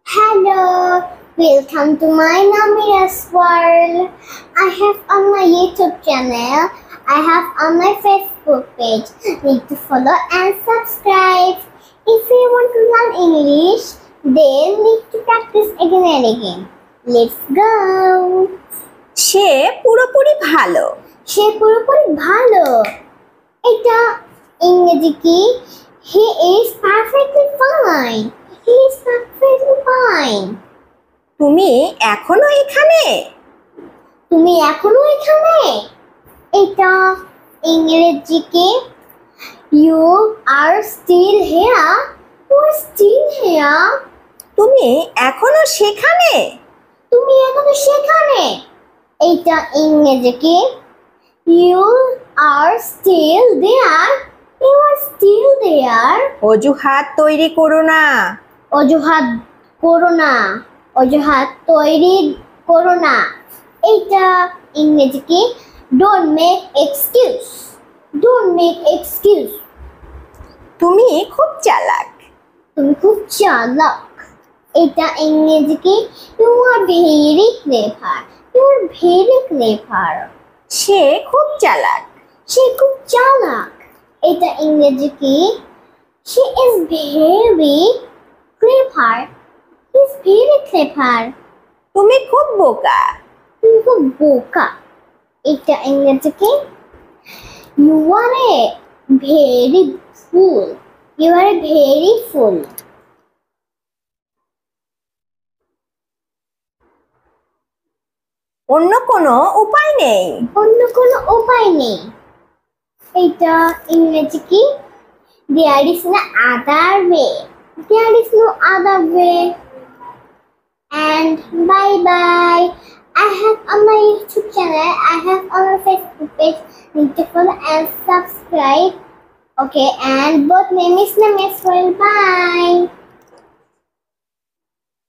Hello, welcome to my Namira's world. I have on my YouTube channel, I have on my Facebook page. Need to follow and subscribe. If you want to learn English, then need to practice again and again. Let's go. সে পুরোপুরি ভালো। সে পুরোপুরি ভালো। এটা ইংরেজি কি? He is perfectly fine. He is perfectly fine. তুমি এখনো এখানে? তুমি এখনো এখানে? এটা ইংরেজি কি? You are still here. You are still here. তুমি এখনো সেখানে? তুমি এখনো সেখানে? এটা ইংরেজি কি? You are still there. You are still there. অজুহাত তৈরি করো না। অজুহাত করো না। অজুহাত তৈরি করো না। এটা ইংরেজি কি? Don't make excuse. Don't make excuse. তুমি খুব চালাক। তুমি খুব চালাক। এটা ইংরেজি কি? You are very clever. You are very clever. সে খুব চালাক। সে খুব চালাক। এটা ইংরেজি কি? She is very clever. He is very clever. তুমি খুব বোকা। তুমি খুব বোকা। এটা ইংরেজি কি? You are a very fool. You are a very fool. অন্য কোনো উপায় নেই। অন্য কোনো উপায় নেই। এটা ইংরেজি কি? There is no other way. There is no other way. And bye bye. I have on my YouTube channel, I have on my Facebook page. Need to follow and subscribe. Okay, and both name is Namesh. Bye.